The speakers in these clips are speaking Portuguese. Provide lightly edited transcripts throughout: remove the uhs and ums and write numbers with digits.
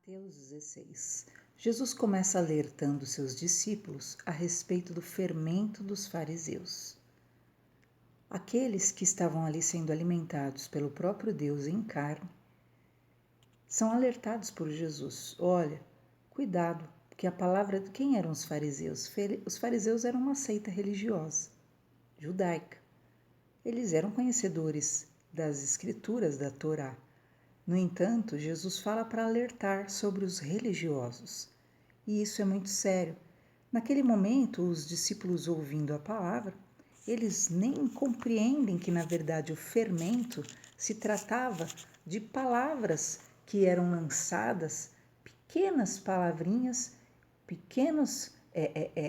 Mateus 16. Jesus começa alertando seus discípulos a respeito do fermento dos fariseus. Aqueles que estavam ali sendo alimentados pelo próprio Deus em carne são alertados por Jesus. Olha, cuidado, porque a palavra... Quem eram os fariseus? Os fariseus eram uma seita religiosa, judaica. Eles eram conhecedores das escrituras da Torá. No entanto, Jesus fala para alertar sobre os religiosos. E isso é muito sério. Naquele momento, os discípulos ouvindo a palavra, eles nem compreendem que, na verdade, o fermento se tratava de palavras que eram lançadas, pequenas palavrinhas, pequenos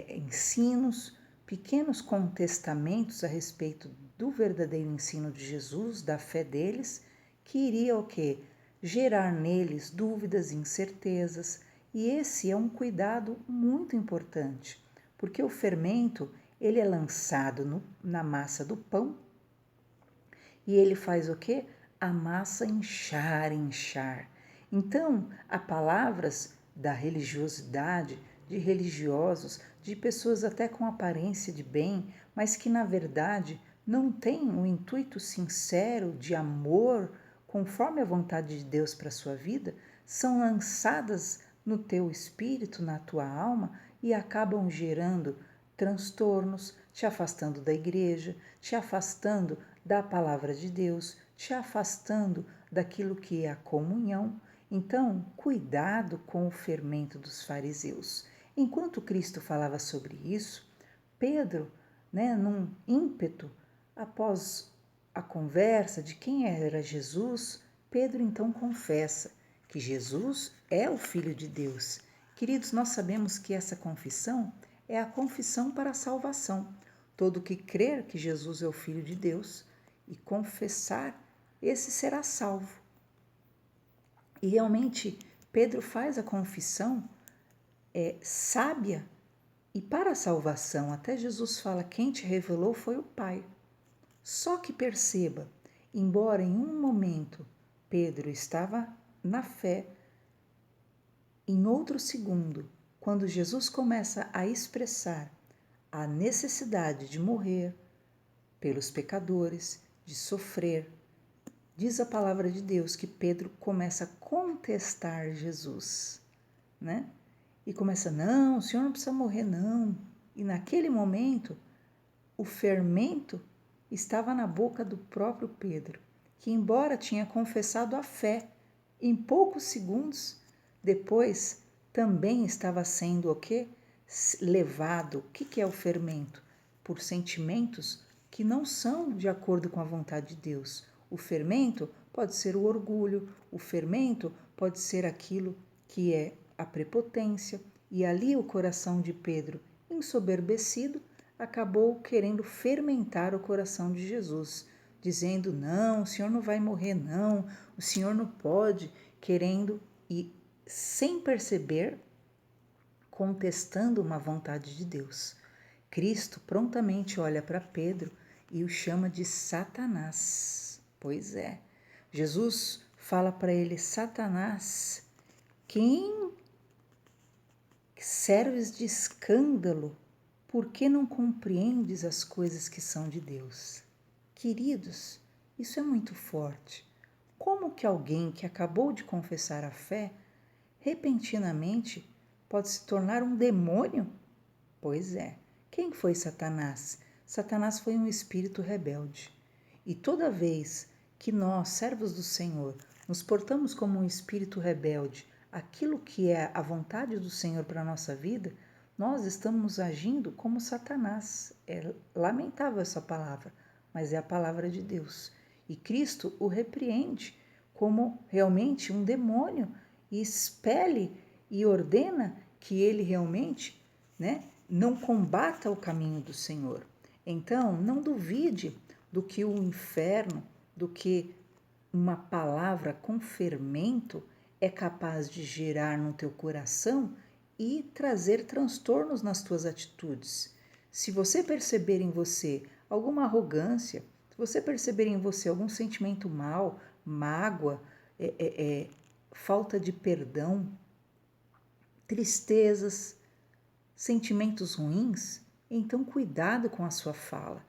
ensinos, pequenos contestamentos a respeito do verdadeiro ensino de Jesus, da fé deles, que iria o quê? Gerar neles dúvidas, incertezas, e esse é um cuidado muito importante, porque o fermento, ele é lançado na massa do pão e ele faz o quê? A massa inchar. Então, há palavras da religiosidade, de religiosos, de pessoas até com aparência de bem, mas que na verdade não têm um intuito sincero de amor, conforme a vontade de Deus para a sua vida, são lançadas no teu espírito, na tua alma e acabam gerando transtornos, te afastando da igreja, te afastando da palavra de Deus, te afastando daquilo que é a comunhão. Então, cuidado com o fermento dos fariseus. Enquanto Cristo falava sobre isso, Pedro, num ímpeto, após a conversa de quem era Jesus, Pedro então confessa que Jesus é o Filho de Deus. Queridos, nós sabemos que essa confissão é a confissão para a salvação. Todo que crer que Jesus é o Filho de Deus e confessar, esse será salvo. E realmente Pedro faz a confissão sábia e para a salvação. Até Jesus fala, quem te revelou foi o Pai. Só que perceba, embora em um momento Pedro estava na fé, em outro segundo, quando Jesus começa a expressar a necessidade de morrer pelos pecadores, de sofrer, diz a palavra de Deus que Pedro começa a contestar Jesus, né? E começa, não, o Senhor não precisa morrer, não. E naquele momento, o fermento estava na boca do próprio Pedro, que embora tinha confessado a fé, em poucos segundos depois também estava sendo o quê? Levado. O que é o fermento? Por sentimentos que não são de acordo com a vontade de Deus. O fermento pode ser o orgulho, o fermento pode ser aquilo que é a prepotência, e ali o coração de Pedro, ensoberbecido, acabou querendo fermentar o coração de Jesus, dizendo, não, o Senhor não vai morrer, não, o Senhor não pode, querendo e sem perceber, contestando uma vontade de Deus. Cristo prontamente olha para Pedro e o chama de Satanás. Pois é, Jesus fala para ele, Satanás, quem serves de escândalo, por que não compreendes as coisas que são de Deus? Queridos, isso é muito forte. Como que alguém que acabou de confessar a fé, repentinamente, pode se tornar um demônio? Pois é. Quem foi Satanás? Satanás foi um espírito rebelde. E toda vez que nós, servos do Senhor, nos portamos como um espírito rebelde, aquilo que é a vontade do Senhor para a nossa vida, nós estamos agindo como Satanás. É lamentável essa palavra, mas é a palavra de Deus. E Cristo o repreende como realmente um demônio e expele e ordena que ele realmente, não combata o caminho do Senhor. Então, não duvide do que o inferno, do que uma palavra com fermento é capaz de gerar no teu coração e trazer transtornos nas tuas atitudes. Se você perceber em você alguma arrogância, se você perceber em você algum sentimento mau, mágoa, falta de perdão, tristezas, sentimentos ruins, então cuidado com a sua fala.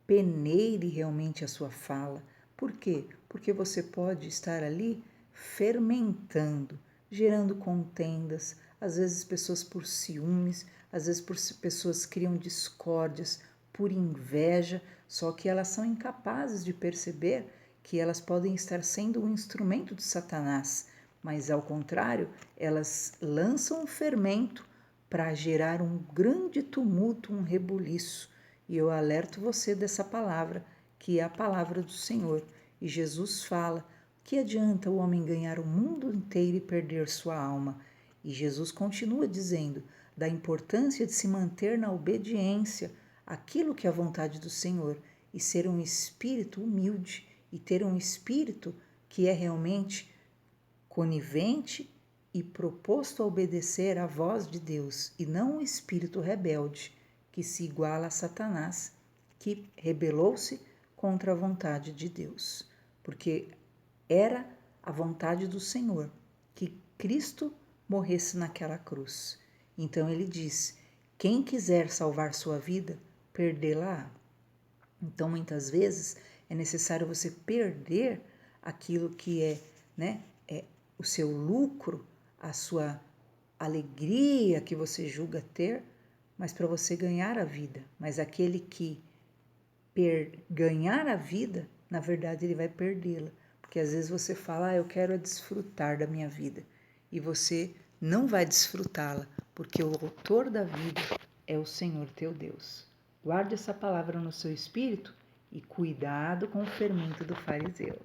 Peneire realmente a sua fala. Por quê? Porque você pode estar ali fermentando, gerando contendas, às vezes pessoas por ciúmes, às vezes pessoas criam discórdias por inveja, só que elas são incapazes de perceber que elas podem estar sendo um instrumento de Satanás, mas ao contrário, elas lançam um fermento para gerar um grande tumulto, um rebuliço. E eu alerto você dessa palavra, que é a palavra do Senhor. E Jesus fala: que adianta o homem ganhar o mundo inteiro e perder sua alma? E Jesus continua dizendo da importância de se manter na obediência àquilo que é a vontade do Senhor e ser um espírito humilde e ter um espírito que é realmente conivente e proposto a obedecer à voz de Deus, e não um espírito rebelde que se iguala a Satanás, que rebelou-se contra a vontade de Deus, porque era a vontade do Senhor que Cristo morresse naquela cruz. Então ele diz: quem quiser salvar sua vida, perdê-la-á. Então muitas vezes é necessário você perder aquilo que é, é o seu lucro, a sua alegria que você julga ter, mas para você ganhar a vida. Mas aquele que ganhar a vida, na verdade ele vai perdê-la. Porque às vezes você fala: eu quero desfrutar da minha vida. E você não vai desfrutá-la, porque o autor da vida é o Senhor teu Deus. Guarde essa palavra no seu espírito e cuidado com o fermento do fariseu.